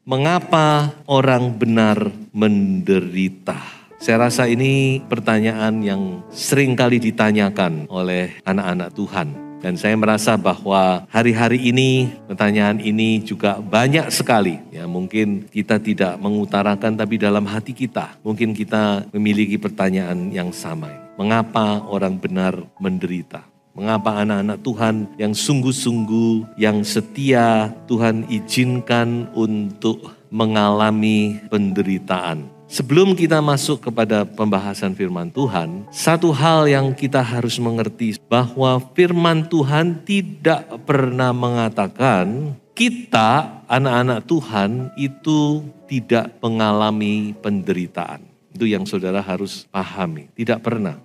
Mengapa orang benar menderita? Saya rasa ini pertanyaan yang sering kali ditanyakan oleh anak-anak Tuhan. Dan saya merasa bahwa hari-hari ini pertanyaan ini juga banyak sekali. Ya, mungkin kita tidak mengutarakan tapi dalam hati kita mungkin kita memiliki pertanyaan yang sama. Mengapa orang benar menderita? Mengapa anak-anak Tuhan yang sungguh-sungguh, yang setia, Tuhan izinkan untuk mengalami penderitaan? Sebelum kita masuk kepada pembahasan firman Tuhan, satu hal yang kita harus mengerti bahwa firman Tuhan tidak pernah mengatakan kita, anak-anak Tuhan, itu tidak mengalami penderitaan. Itu yang saudara harus pahami. Tidak pernah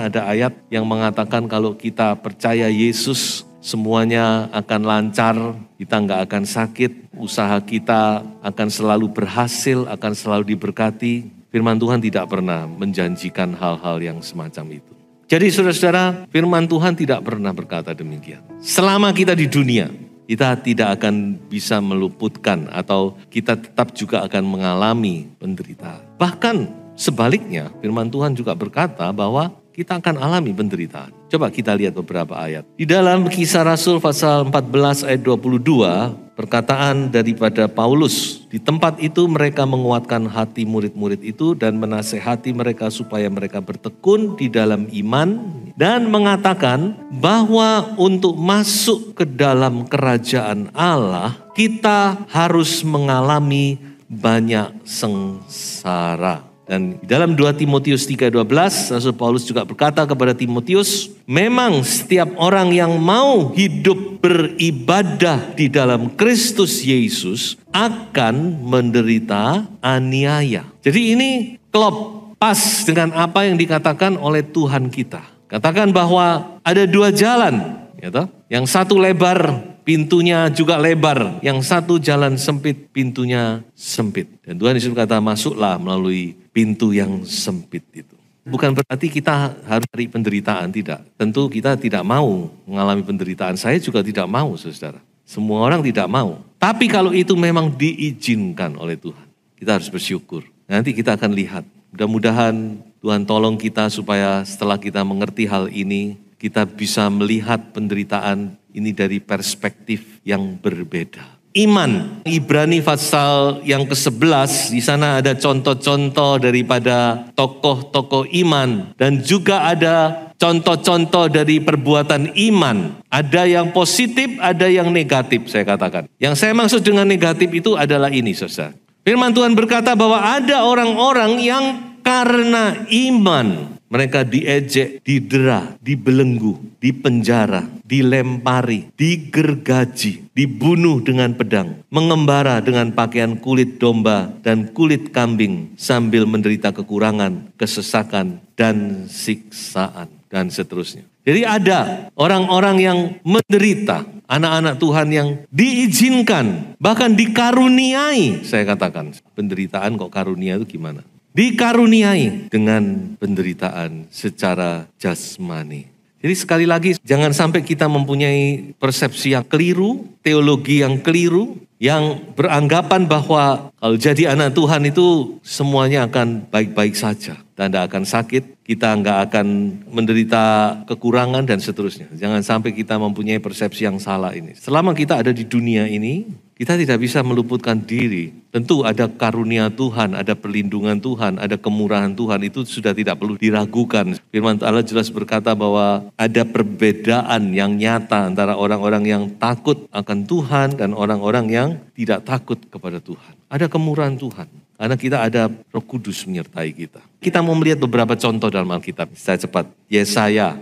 ada ayat yang mengatakan kalau kita percaya Yesus semuanya akan lancar, kita nggak akan sakit, usaha kita akan selalu berhasil, akan selalu diberkati. Firman Tuhan tidak pernah menjanjikan hal-hal yang semacam itu. Jadi saudara-saudara, firman Tuhan tidak pernah berkata demikian. Selama kita di dunia, kita tidak akan bisa meluputkan atau kita tetap juga akan mengalami penderitaan. Bahkan sebaliknya, firman Tuhan juga berkata bahwa kita akan alami penderitaan. Coba kita lihat beberapa ayat. Di dalam Kisah Rasul pasal 14 ayat 22, perkataan daripada Paulus. Di tempat itu mereka menguatkan hati murid-murid itu dan menasehati mereka supaya mereka bertekun di dalam iman. Dan mengatakan bahwa untuk masuk ke dalam kerajaan Allah, kita harus mengalami banyak sengsara. Dan dalam 2 Timotius 3:12, Rasul Paulus juga berkata kepada Timotius, memang setiap orang yang mau hidup beribadah di dalam Kristus Yesus akan menderita aniaya. Jadi ini klop pas dengan apa yang dikatakan oleh Tuhan kita. Katakan bahwa ada dua jalan, gitu. Yang satu lebar, pintunya juga lebar. Yang satu jalan sempit, pintunya sempit. Dan Tuhan Yesus berkata, masuklah melalui pintu yang sempit itu. Bukan berarti kita harus cari penderitaan, tidak. Tentu kita tidak mau mengalami penderitaan. Saya juga tidak mau, saudara. Semua orang tidak mau. Tapi kalau itu memang diizinkan oleh Tuhan, kita harus bersyukur. Nanti kita akan lihat. Mudah-mudahan Tuhan tolong kita supaya setelah kita mengerti hal ini, kita bisa melihat penderitaan ini dari perspektif yang berbeda. Iman, Ibrani pasal yang ke-11, di sana ada contoh-contoh daripada tokoh-tokoh iman. Dan juga ada contoh-contoh dari perbuatan iman. Ada yang positif, ada yang negatif saya katakan. Yang saya maksud dengan negatif itu adalah ini saudara. Firman Tuhan berkata bahwa ada orang-orang yang karena iman mereka diejek, didera, dibelenggu, dipenjara, dilempari, digergaji, dibunuh dengan pedang, mengembara dengan pakaian kulit domba dan kulit kambing sambil menderita kekurangan, kesesakan, dan siksaan, dan seterusnya. Jadi ada orang-orang yang menderita, anak-anak Tuhan yang diizinkan, bahkan dikaruniai, saya katakan. Penderitaan kok karunia itu gimana? Dikaruniai dengan penderitaan secara jasmani. Jadi sekali lagi jangan sampai kita mempunyai persepsi yang keliru, teologi yang keliru, yang beranggapan bahwa kalau jadi anak Tuhan itu semuanya akan baik-baik saja. Kita tidak akan sakit, kita nggak akan menderita kekurangan dan seterusnya. Jangan sampai kita mempunyai persepsi yang salah ini. Selama kita ada di dunia ini, kita tidak bisa meluputkan diri. Tentu ada karunia Tuhan, ada perlindungan Tuhan, ada kemurahan Tuhan. Itu sudah tidak perlu diragukan. Firman Allah jelas berkata bahwa ada perbedaan yang nyata antara orang-orang yang takut akan Tuhan dan orang-orang yang tidak takut kepada Tuhan. Ada kemurahan Tuhan. Karena kita ada Roh Kudus menyertai kita. Kita mau melihat beberapa contoh dalam Alkitab. Saya cepat. Yesaya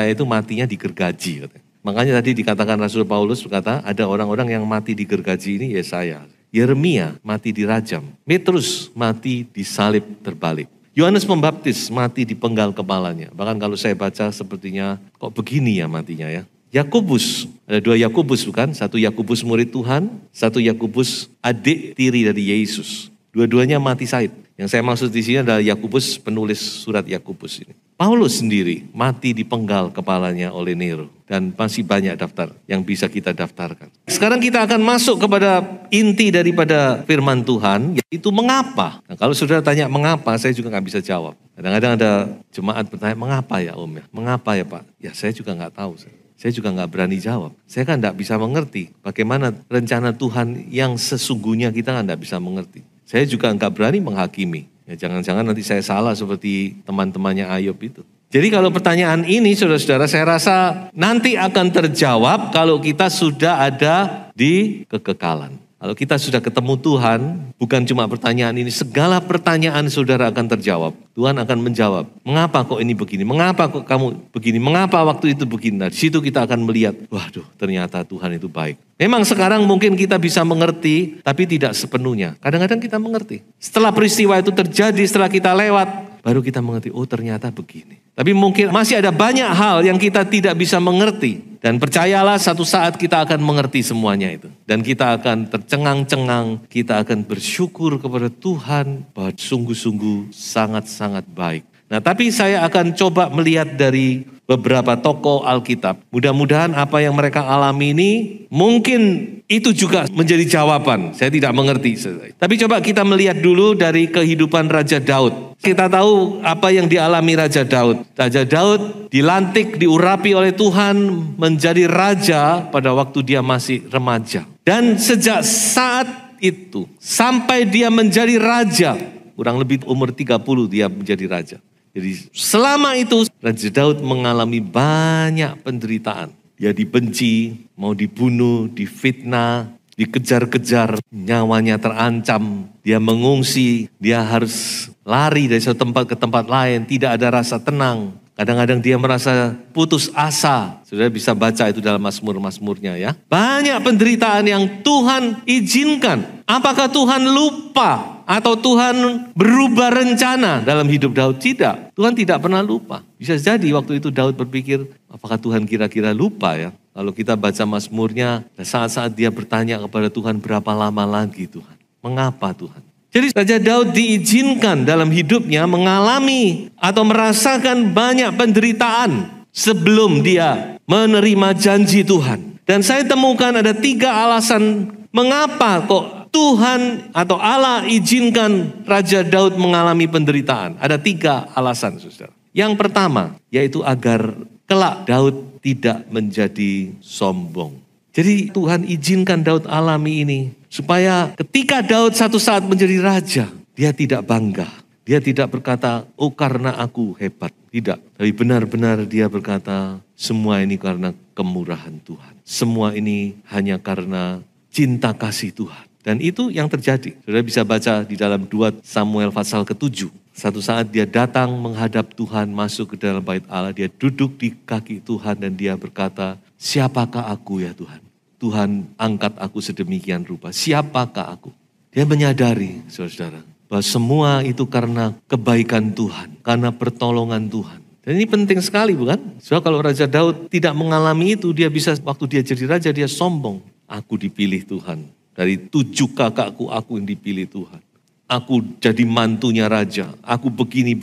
itu matinya digergaji. Makanya tadi dikatakan Rasul Paulus berkata, ada orang-orang yang mati digergaji ini Yesaya. Yeremia mati dirajam. Petrus mati disalib terbalik. Yohanes Pembaptis mati dipenggal kepalanya. Bahkan kalau saya baca sepertinya kok begini ya matinya ya. Yakobus, ada 2 Yakobus bukan? Satu Yakobus murid Tuhan, satu Yakobus adik tiri dari Yesus. Dua-duanya mati syahid. Yang saya maksud di sini adalah Yakobus penulis surat Yakobus ini. Paulus sendiri mati dipenggal kepalanya oleh Nero. Dan masih banyak daftar yang bisa kita daftarkan. Sekarang kita akan masuk kepada inti daripada firman Tuhan, yaitu mengapa. Nah, kalau saudara tanya mengapa, saya juga nggak bisa jawab. Kadang-kadang ada jemaat bertanya, mengapa ya Om ya? Mengapa ya Pak? Ya saya juga nggak tahu. Saya juga nggak berani jawab. Saya kan nggak bisa mengerti bagaimana rencana Tuhan yang sesungguhnya kita kan nggak bisa mengerti. Saya juga nggak berani menghakimi. Ya, jangan-jangan nanti saya salah seperti teman-temannya Ayub itu. Jadi kalau pertanyaan ini saudara-saudara saya rasa nanti akan terjawab kalau kita sudah ada di kekekalan. Kalau kita sudah ketemu Tuhan, bukan cuma pertanyaan ini, segala pertanyaan saudara akan terjawab. Tuhan akan menjawab, mengapa kok ini begini, mengapa kok kamu begini, mengapa waktu itu begini. Nah, di situ kita akan melihat, waduh ternyata Tuhan itu baik. Memang sekarang mungkin kita bisa mengerti, tapi tidak sepenuhnya. Kadang-kadang kita mengerti. Setelah peristiwa itu terjadi, setelah kita lewat, baru kita mengerti, oh ternyata begini. Tapi mungkin masih ada banyak hal yang kita tidak bisa mengerti. Dan percayalah satu saat kita akan mengerti semuanya itu. Dan kita akan tercengang-cengang, kita akan bersyukur kepada Tuhan bahwa sungguh-sungguh sangat-sangat baik. Nah tapi saya akan coba melihat dari beberapa tokoh Alkitab. Mudah-mudahan apa yang mereka alami ini mungkin itu juga menjadi jawaban. Saya tidak mengerti. Tapi coba kita melihat dulu dari kehidupan Raja Daud. Kita tahu apa yang dialami Raja Daud. Raja Daud dilantik, diurapi oleh Tuhan menjadi raja pada waktu dia masih remaja. Dan sejak saat itu sampai dia menjadi raja, kurang lebih umur 30 dia menjadi raja. Jadi selama itu Raja Daud mengalami banyak penderitaan. Dia dibenci, mau dibunuh, difitnah, dikejar-kejar, nyawanya terancam. Dia mengungsi, dia harus lari dari satu tempat ke tempat lain, tidak ada rasa tenang. Kadang-kadang dia merasa putus asa. Saudara bisa baca itu dalam Mazmur-Mazmurnya ya. Banyak penderitaan yang Tuhan izinkan. Apakah Tuhan lupa atau Tuhan berubah rencana dalam hidup Daud? Tidak. Tuhan tidak pernah lupa. Bisa jadi waktu itu Daud berpikir, apakah Tuhan kira-kira lupa ya? Kalau kita baca Mazmurnya, saat-saat dia bertanya kepada Tuhan, berapa lama lagi Tuhan? Mengapa Tuhan? Jadi Raja Daud diizinkan dalam hidupnya mengalami atau merasakan banyak penderitaan sebelum dia menerima janji Tuhan. Dan saya temukan ada 3 alasan mengapa kok Tuhan atau Allah izinkan Raja Daud mengalami penderitaan. Ada 3 alasan, saudara. Yang pertama, yaitu agar kelak Daud tidak menjadi sombong. Jadi Tuhan izinkan Daud alami ini supaya ketika Daud satu saat menjadi raja, dia tidak bangga. Dia tidak berkata, oh karena aku hebat. Tidak, tapi benar-benar dia berkata, semua ini karena kemurahan Tuhan. Semua ini hanya karena cinta kasih Tuhan. Dan itu yang terjadi. Saudara bisa baca di dalam 2 Samuel pasal ke-7. Satu saat dia datang menghadap Tuhan, masuk ke dalam bait Allah. Dia duduk di kaki Tuhan dan dia berkata, siapakah aku ya Tuhan? Tuhan angkat aku sedemikian rupa. Siapakah aku? Dia menyadari, saudara, bahwa semua itu karena kebaikan Tuhan. Karena pertolongan Tuhan. Dan ini penting sekali bukan? Soalnya kalau Raja Daud tidak mengalami itu, dia bisa waktu dia jadi raja, dia sombong. Aku dipilih Tuhan. Dari 7 kakakku, aku yang dipilih Tuhan. Aku jadi mantunya raja. Aku begini.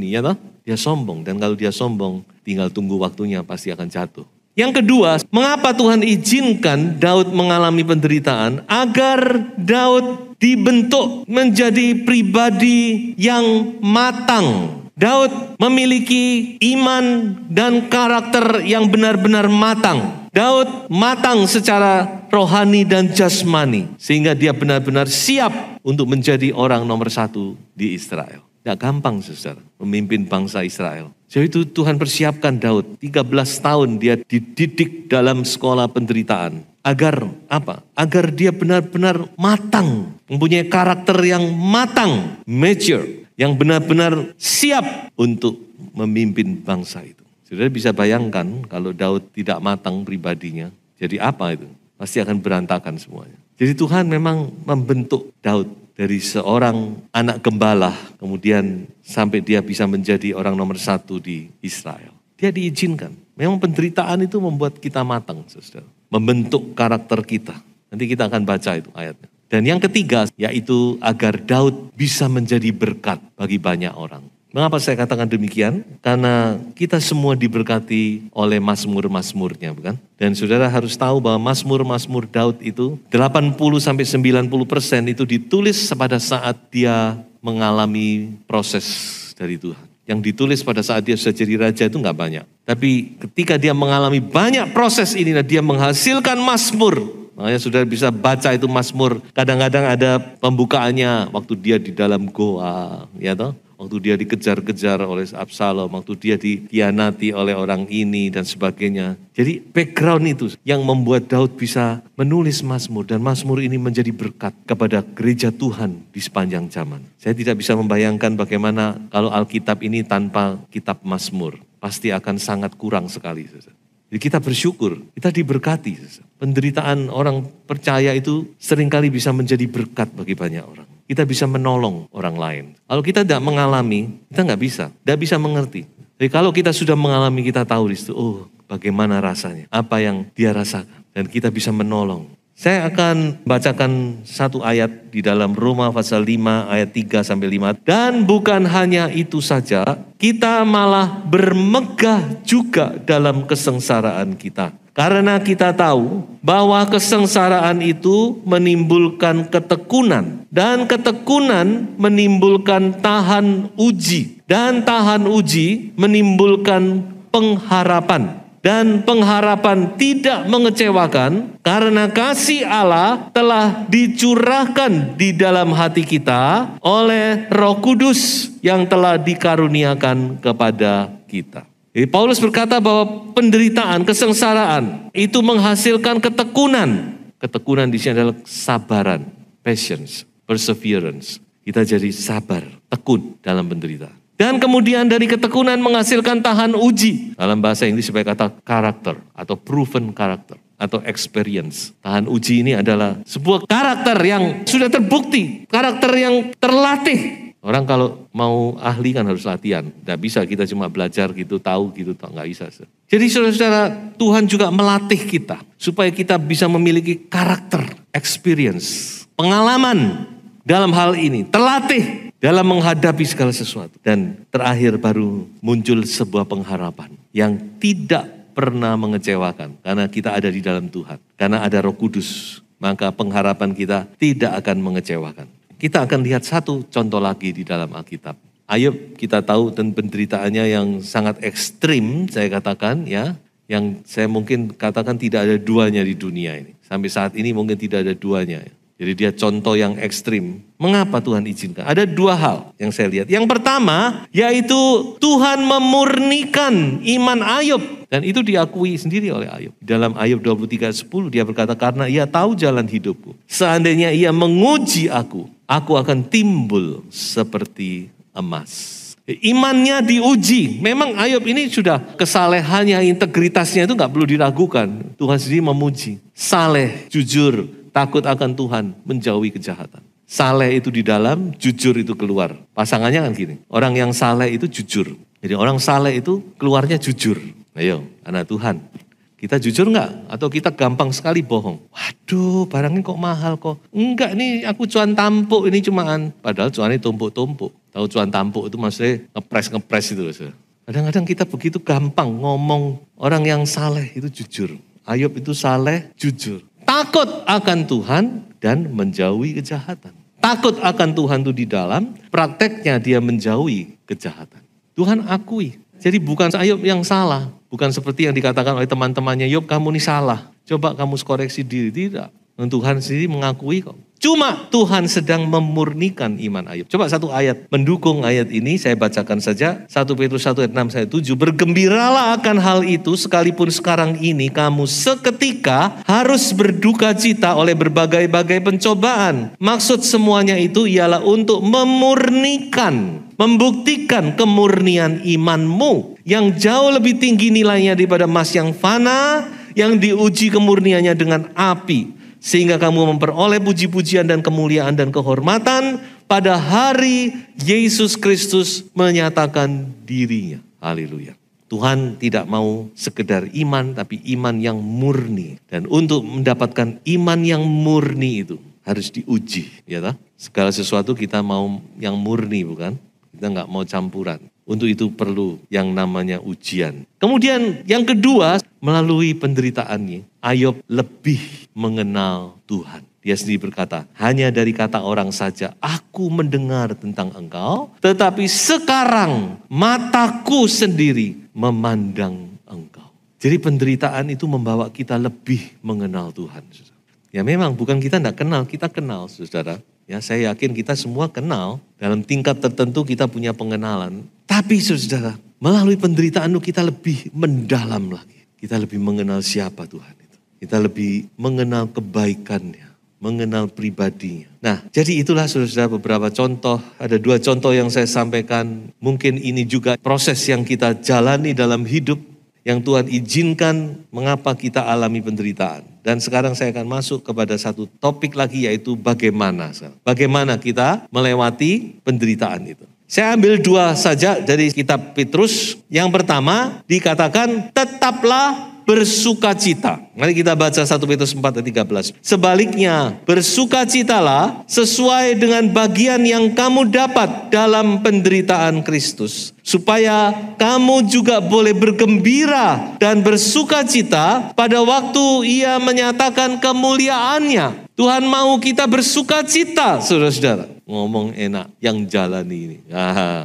Ya toh? Dia sombong. Dan kalau dia sombong, tinggal tunggu waktunya pasti akan jatuh. Yang kedua, mengapa Tuhan izinkan Daud mengalami penderitaan? Agar Daud dibentuk menjadi pribadi yang matang. Daud memiliki iman dan karakter yang benar-benar matang. Daud matang secara rohani dan jasmani. Sehingga dia benar-benar siap untuk menjadi orang nomor 1 di Israel. Tidak gampang saudara, memimpin bangsa Israel. Jadi itu Tuhan persiapkan Daud. 13 tahun dia dididik dalam sekolah penderitaan. Agar apa? Agar dia benar-benar matang. Mempunyai karakter yang matang. Mature. Yang benar-benar siap untuk memimpin bangsa itu. Saudara bisa bayangkan kalau Daud tidak matang pribadinya. Jadi apa itu? Pasti akan berantakan semuanya. Jadi Tuhan memang membentuk Daud dari seorang anak gembala, kemudian sampai dia bisa menjadi orang nomor 1 di Israel. Dia diizinkan. Memang penderitaan itu membuat kita matang, saudara. Membentuk karakter kita. Nanti kita akan baca itu ayatnya. Dan yang ketiga, yaitu agar Daud bisa menjadi berkat bagi banyak orang. Mengapa saya katakan demikian? Karena kita semua diberkati oleh mazmur-mazmurnya, bukan? Dan saudara harus tahu bahwa mazmur-mazmur Daud itu 80-90% itu ditulis pada saat dia mengalami proses dari Tuhan. Yang ditulis pada saat dia sudah jadi raja itu enggak banyak. Tapi ketika dia mengalami banyak proses ini, dia menghasilkan mazmur. Makanya saudara bisa baca itu mazmur. Kadang-kadang ada pembukaannya waktu dia di dalam goa, ya toh? Waktu dia dikejar-kejar oleh Absalom, waktu dia dikhianati oleh orang ini dan sebagainya. Jadi background itu yang membuat Daud bisa menulis mazmur. Dan mazmur ini menjadi berkat kepada gereja Tuhan di sepanjang zaman. Saya tidak bisa membayangkan bagaimana kalau Alkitab ini tanpa kitab mazmur. Pasti akan sangat kurang sekali. Jadi kita bersyukur, kita diberkati. Penderitaan orang percaya itu seringkali bisa menjadi berkat bagi banyak orang. Kita bisa menolong orang lain. Kalau kita tidak mengalami, kita nggak bisa. Tidak bisa mengerti. Jadi kalau kita sudah mengalami, kita tahu di situ, oh bagaimana rasanya. Apa yang dia rasakan. Dan kita bisa menolong. Saya akan bacakan satu ayat di dalam Roma pasal 5 ayat 3-5. Dan bukan hanya itu saja, kita malah bermegah juga dalam kesengsaraan kita. Karena kita tahu bahwa kesengsaraan itu menimbulkan ketekunan. Dan ketekunan menimbulkan tahan uji. Dan tahan uji menimbulkan pengharapan. Dan pengharapan tidak mengecewakan karena kasih Allah telah dicurahkan di dalam hati kita oleh Roh Kudus yang telah dikaruniakan kepada kita. Jadi Paulus berkata bahwa penderitaan, kesengsaraan itu menghasilkan ketekunan. Ketekunan di sini adalah kesabaran, patience, perseverance. Kita jadi sabar, tekun dalam penderitaan. Dan kemudian dari ketekunan menghasilkan tahan uji. Dalam bahasa Inggris supaya kata karakter atau proven karakter atau experience. Tahan uji ini adalah sebuah karakter yang sudah terbukti, karakter yang terlatih. Orang kalau mau ahli kan harus latihan. Tidak bisa kita cuma belajar gitu, tahu gitu, nggak bisa. Jadi saudara-saudara, Tuhan juga melatih kita supaya kita bisa memiliki karakter, experience, pengalaman dalam hal ini, terlatih dalam menghadapi segala sesuatu. Dan terakhir baru muncul sebuah pengharapan yang tidak pernah mengecewakan karena kita ada di dalam Tuhan. Karena ada Roh Kudus, maka pengharapan kita tidak akan mengecewakan. Kita akan lihat satu contoh lagi di dalam Alkitab. Ayub kita tahu dan penderitaannya yang sangat ekstrim, saya katakan ya. Yang saya mungkin katakan tidak ada duanya di dunia ini. Sampai saat ini mungkin tidak ada duanya. Jadi dia contoh yang ekstrim. Mengapa Tuhan izinkan? Ada dua hal yang saya lihat. Yang pertama yaitu Tuhan memurnikan iman Ayub. Dan itu diakui sendiri oleh Ayub. Dalam Ayub 23:10 dia berkata, karena ia tahu jalan hidupku. Seandainya ia menguji aku akan timbul seperti emas. Imannya diuji. Memang Ayub ini sudah kesalehannya, integritasnya itu gak perlu diragukan. Tuhan sendiri memuji. Saleh, jujur, takut akan Tuhan, menjauhi kejahatan. Saleh itu di dalam, jujur itu keluar. Pasangannya kan gini, orang yang saleh itu jujur. Jadi orang saleh itu keluarnya jujur. Ayo, anak Tuhan. Kita jujur enggak? Atau kita gampang sekali bohong? Waduh, barangnya kok mahal kok. Enggak, nih aku cuan tampuk ini cumaan. Padahal cuannya tumpuk-tumpuk. Tahu cuan tampuk itu maksudnya ngepres itu. Kadang-kadang kita begitu gampang ngomong orang yang saleh itu jujur. Ayub itu saleh, jujur. Takut akan Tuhan dan menjauhi kejahatan. Takut akan Tuhan itu di dalam, prakteknya dia menjauhi kejahatan. Tuhan akui. Jadi bukan Ayub yang salah. Bukan seperti yang dikatakan oleh teman-temannya, Ayub kamu ini salah. Coba kamu koreksi diri. Tidak. Dan Tuhan sendiri mengakui kok. Cuma Tuhan sedang memurnikan iman Ayub. Coba satu ayat mendukung ayat ini, saya bacakan saja. 1 Petrus 1 ayat 6-7. Bergembiralah akan hal itu, sekalipun sekarang ini kamu seketika harus berduka cita oleh berbagai-bagai pencobaan. Maksud semuanya itu ialah untuk memurnikan, membuktikan kemurnian imanmu yang jauh lebih tinggi nilainya daripada emas yang fana, yang diuji kemurniannya dengan api, sehingga kamu memperoleh puji-pujian dan kemuliaan dan kehormatan pada hari Yesus Kristus menyatakan dirinya. Haleluya. Tuhan tidak mau sekedar iman, tapi iman yang murni. Dan untuk mendapatkan iman yang murni itu harus diuji. Ya tak? Segala sesuatu kita mau yang murni, bukan? Kita nggak mau campuran. Untuk itu perlu yang namanya ujian. Kemudian yang kedua, melalui penderitaannya, Ayub lebih mengenal Tuhan. Dia sendiri berkata, hanya dari kata orang saja aku mendengar tentang engkau, tetapi sekarang mataku sendiri memandang engkau. Jadi penderitaan itu membawa kita lebih mengenal Tuhan. Ya memang bukan kita tidak kenal, kita kenal saudara. Ya saya yakin kita semua kenal, dalam tingkat tertentu kita punya pengenalan. Tapi saudara, melalui penderitaan itu kita lebih mendalam lagi. Kita lebih mengenal siapa Tuhan itu. Kita lebih mengenal kebaikannya, mengenal pribadinya. Nah, jadi itulah saudara beberapa contoh. Ada 2 contoh yang saya sampaikan. Mungkin ini juga proses yang kita jalani dalam hidup, yang Tuhan izinkan mengapa kita alami penderitaan. Dan sekarang saya akan masuk kepada satu topik lagi, yaitu bagaimana kita melewati penderitaan itu. Saya ambil 2 saja dari kitab Petrus. Yang pertama dikatakan tetaplah bersukacita. Mari kita baca 1 Petrus 4 ayat 13. Sebaliknya, bersukacitalah sesuai dengan bagian yang kamu dapat dalam penderitaan Kristus, supaya kamu juga boleh bergembira dan bersukacita pada waktu Ia menyatakan kemuliaannya. Tuhan mau kita bersukacita, saudara-saudara. Ngomong enak, yang jalani ini.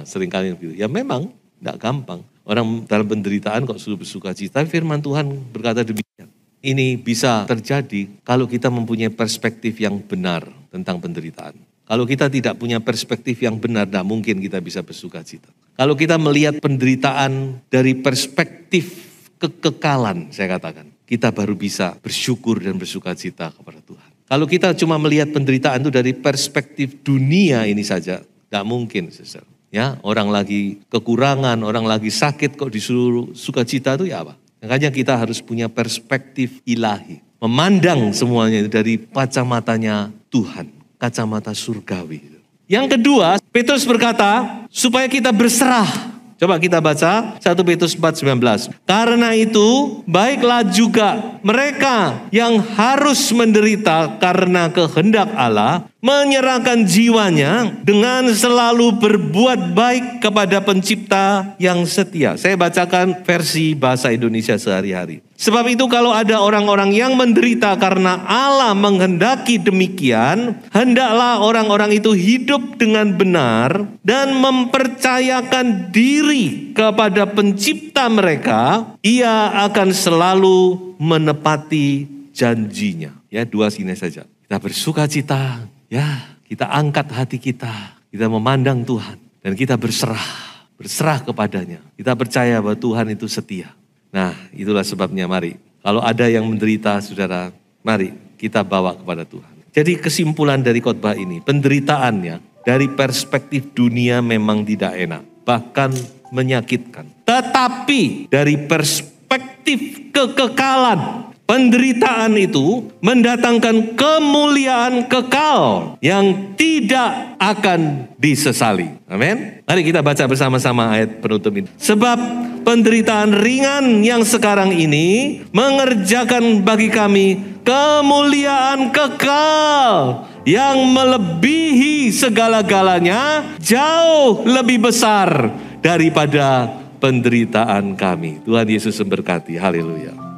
Seringkali begitu. Ya memang tidak gampang. Orang dalam penderitaan kok suruh bersukacita. Tapi firman Tuhan berkata demikian. Ini bisa terjadi kalau kita mempunyai perspektif yang benar tentang penderitaan. Kalau kita tidak punya perspektif yang benar, tidak mungkin kita bisa bersukacita. Kalau kita melihat penderitaan dari perspektif kekekalan, saya katakan, kita baru bisa bersyukur dan bersukacita kepada Tuhan. Kalau kita cuma melihat penderitaan itu dari perspektif dunia ini saja, tidak mungkin, saudara. Ya, orang lagi kekurangan, orang lagi sakit kok disuruh sukacita itu ya apa? Makanya kita harus punya perspektif ilahi. Memandang semuanya dari kacamatanya Tuhan, kacamata surgawi. Yang kedua, Petrus berkata supaya kita berserah. Coba kita baca 1 Petrus 4:19. Karena itu baiklah juga mereka yang harus menderita karena kehendak Allah menyerahkan jiwanya dengan selalu berbuat baik kepada pencipta yang setia. Saya bacakan versi bahasa Indonesia sehari-hari. Sebab itu kalau ada orang-orang yang menderita karena Allah menghendaki demikian, hendaklah orang-orang itu hidup dengan benar dan mempercayakan diri kepada pencipta mereka, Ia akan selalu menepati janjinya. Ya, 2 sini saja. Kita bersukacita, ya, kita angkat hati kita memandang Tuhan dan kita berserah kepadanya. Kita percaya bahwa Tuhan itu setia. Nah, itulah sebabnya mari, kalau ada yang menderita saudara, mari kita bawa kepada Tuhan. Jadi kesimpulan dari khotbah ini, penderitaannya dari perspektif dunia memang tidak enak, bahkan menyakitkan. Tetapi dari perspektif kekekalan, penderitaan itu mendatangkan kemuliaan kekal yang tidak akan disesali. Amin. Mari kita baca bersama-sama ayat penutup ini. Sebab penderitaan ringan yang sekarang ini mengerjakan bagi kami kemuliaan kekal yang melebihi segala-galanya, jauh lebih besar daripada penderitaan kami. Tuhan Yesus memberkati. Haleluya.